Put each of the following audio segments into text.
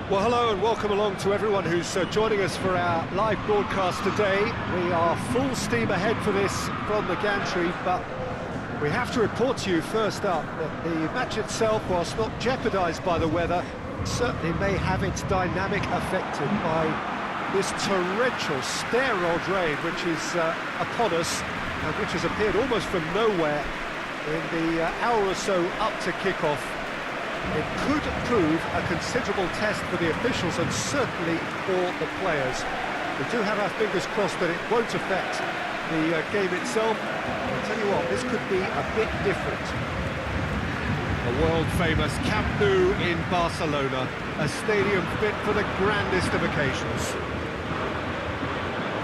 Well, hello and welcome along to everyone who's joining us for our live broadcast today. We are full steam ahead for this from the gantry, but we have to report to you first up that the match itself, whilst not jeopardised by the weather, certainly may have its dynamic affected by this torrential steroid rain which is upon us and which has appeared almost from nowhere in the hour or so up to kick-off. It could prove a considerable test for the officials and certainly for the players. We do have our fingers crossed that it won't affect the game itself. I'll tell you what, this could be a bit different. The world-famous Camp Nou in Barcelona, a stadium fit for the grandest of occasions.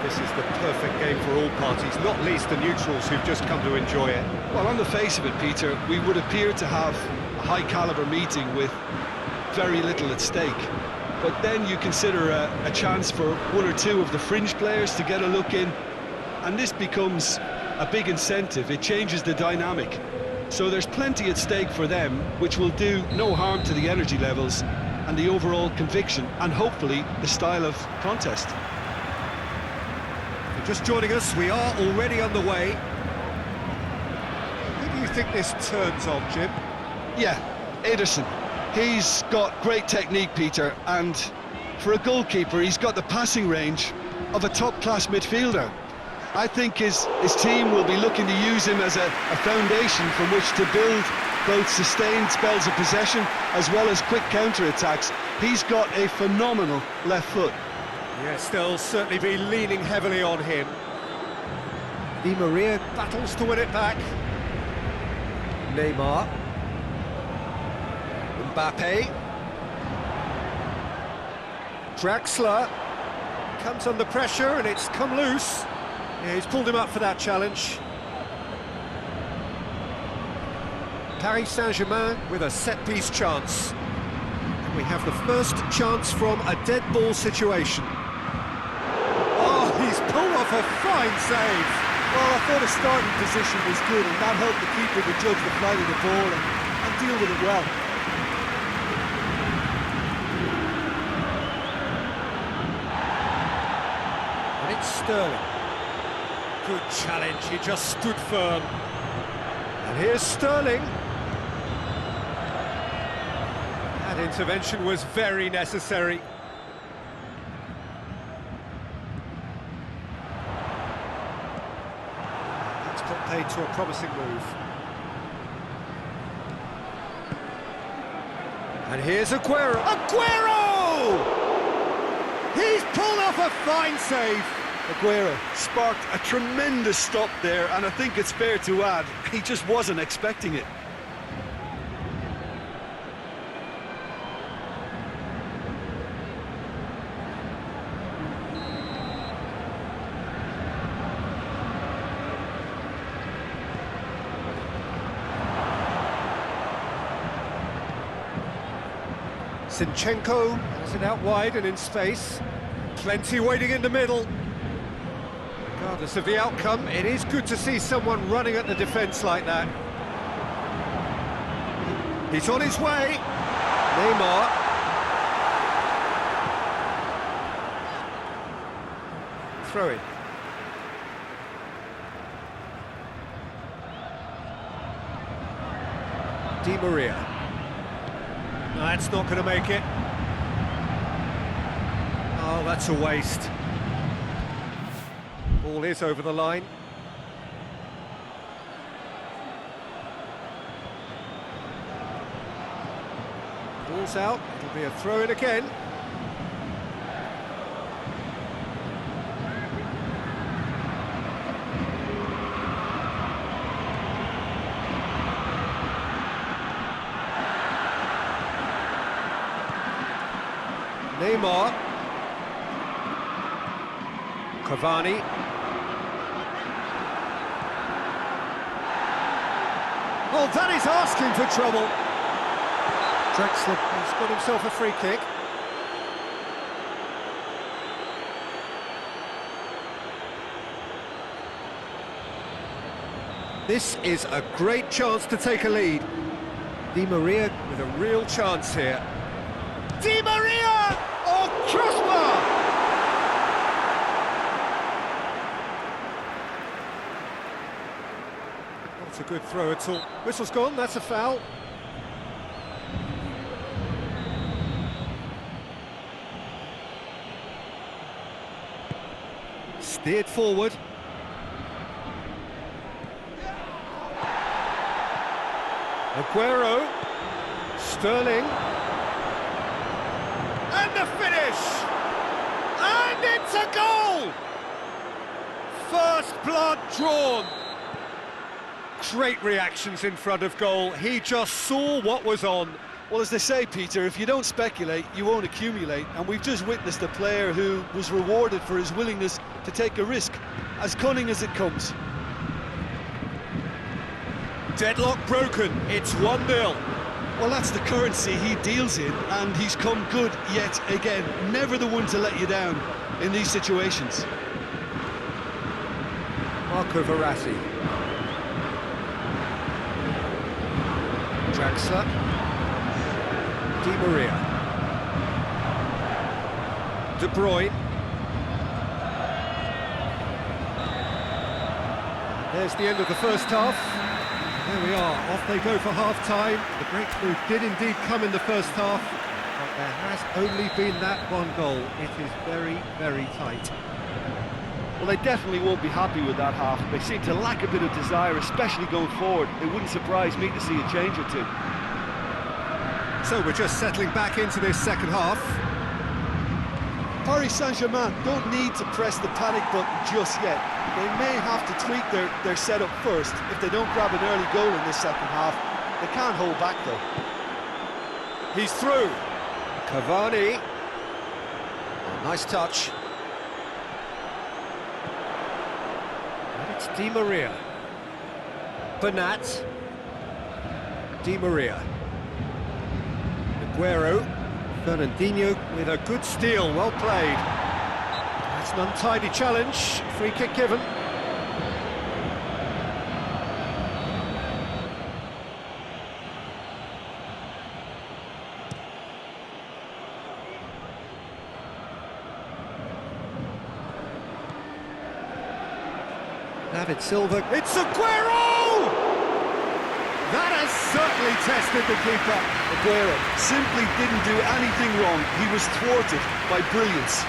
This is the perfect game for all parties, not least the neutrals who've just come to enjoy it. Well, on the face of it, Peter, we would appear to have high-caliber meeting with very little at stake. But then you consider a chance for one or two of the fringe players to get a look in, and this becomes a big incentive. It changes the dynamic. So there's plenty at stake for them, which will do no harm to the energy levels and the overall conviction, and hopefully the style of contest. Just joining us, we are already on the way. Who do you think this turns on, Jim? Yeah, Ederson. He's got great technique, Peter, and for a goalkeeper, he's got the passing range of a top-class midfielder. I think his team will be looking to use him as a foundation from which to build both sustained spells of possession as well as quick counter-attacks. He's got a phenomenal left foot. Yes, they'll certainly be leaning heavily on him. Di Maria battles to win it back. Neymar. Mbappe. Draxler comes under pressure and it's come loose. Yeah, he's pulled him up for that challenge. Paris Saint-Germain with a set-piece chance. And we have the first chance from a dead ball situation. Oh, he's pulled off a fine save. Well, I thought his starting position was good, and that helped the keeper to judge the flight of the ball and deal with it well. And it's Sterling. Good challenge, he just stood firm. And here's Sterling. That intervention was very necessary. That's got paid to a promising move. And here's Aguero. Aguero! He's pulled off a fine save. Aguero sparked a tremendous stop there, and I think it's fair to add, he just wasn't expecting it. Zinchenko has it out wide and in space. Plenty waiting in the middle. Regardless of the outcome, it is good to see someone running at the defence like that. He's on his way. Neymar. Throw it. Di Maria. No, that's not going to make it. Oh, that's a waste. Ball is over the line. Ball's out, it'll be a throw-in again. Neymar. Cavani. Oh, that is asking for trouble. Draxler has got himself a free kick. This is a great chance to take a lead. Di Maria with a real chance here. Di Maria! Oh, crossbar! Not a good throw at all. Whistle's gone, that's a foul. Steered forward. Aguero. Sterling. And the finish! And it's a goal! First blood drawn. Great reactions in front of goal. He just saw what was on. Well, as they say, Peter, if you don't speculate, you won't accumulate. And we've just witnessed a player who was rewarded for his willingness to take a risk, as cunning as it comes. Deadlock broken, it's 1-0. Well, that's the currency he deals in, and he's come good yet again. Never the one to let you down in these situations. Marco Verratti. Draxler. Di Maria. De Bruyne. There's the end of the first half. There we are, off they go for half-time. The breakthrough did indeed come in the first half, but there has only been that one goal. It is very, very tight. Well, they definitely won't be happy with that half. They seem to lack a bit of desire, especially going forward. It wouldn't surprise me to see a change or two. So we're just settling back into this second half. Paris Saint-Germain don't need to press the panic button just yet. They may have to tweak their setup first if they don't grab an early goal in this second half. They can't hold back though. He's through. Cavani. Oh, nice touch. And it's Di Maria. Bernat. Di Maria. Aguero. Fernandinho with a good steal, well played. That's an untidy challenge, free kick given. David Silva, it's Aguero! That has certainly tested the keeper. Aguero simply didn't do anything wrong. He was thwarted by brilliance.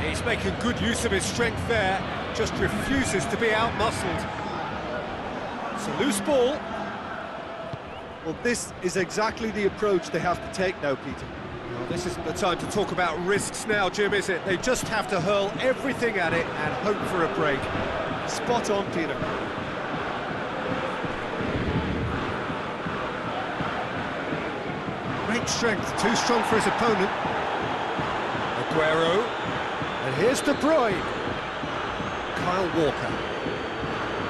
He's making good use of his strength there, just refuses to be out-muscled. It's a loose ball. Well, this is exactly the approach they have to take now, Peter. Well, this isn't the time to talk about risks now, Jim, is it? They just have to hurl everything at it and hope for a break. Spot on, Peter. Great strength, too strong for his opponent. Aguero. And here's De Bruyne. Kyle Walker.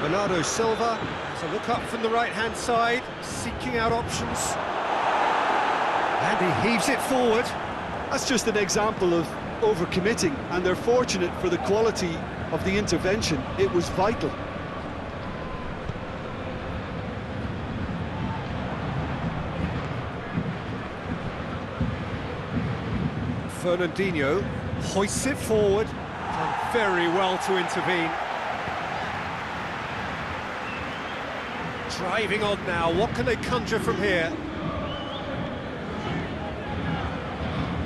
Bernardo Silva has a look up from the right-hand side, seeking out options. And he heaves it forward. That's just an example of overcommitting, and they're fortunate for the quality of the intervention. It was vital. Fernandinho hoists it forward. Done very well to intervene. Driving on now, what can they conjure from here?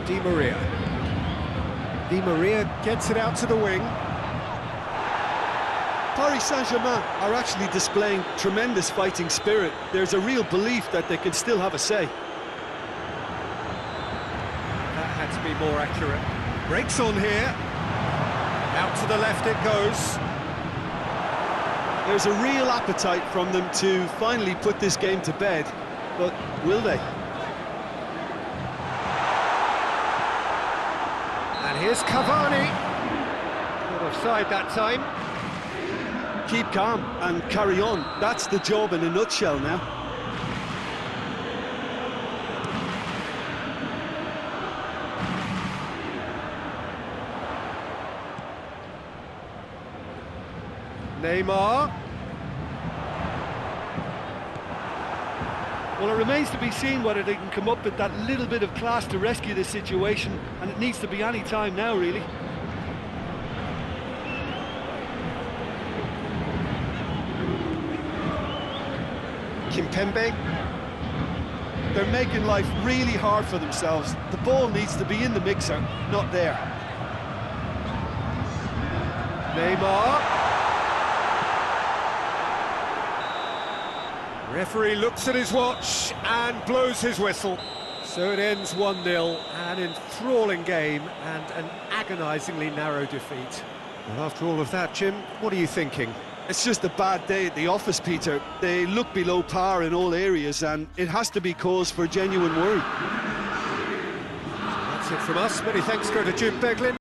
Di Maria. Di Maria gets it out to the wing. Paris Saint-Germain are actually displaying tremendous fighting spirit. There's a real belief that they can still have a say. That had to be more accurate. Breaks on here. Out to the left it goes. There's a real appetite from them to finally put this game to bed, but will they? And here's Cavani. Not offside that time. Keep calm and carry on. That's the job in a nutshell now. Neymar. Well, it remains to be seen whether they can come up with that little bit of class to rescue this situation, and it needs to be any time now, really. Kimpembe. They're making life really hard for themselves. The ball needs to be in the mixer, not there. Neymar. Referee looks at his watch and blows his whistle. So it ends 1-0, an enthralling game and an agonisingly narrow defeat. Well, after all of that, Jim, what are you thinking? It's just a bad day at the office, Peter. They look below par in all areas, and it has to be cause for genuine worry. That's it from us. Many thanks go to Jim Beglin.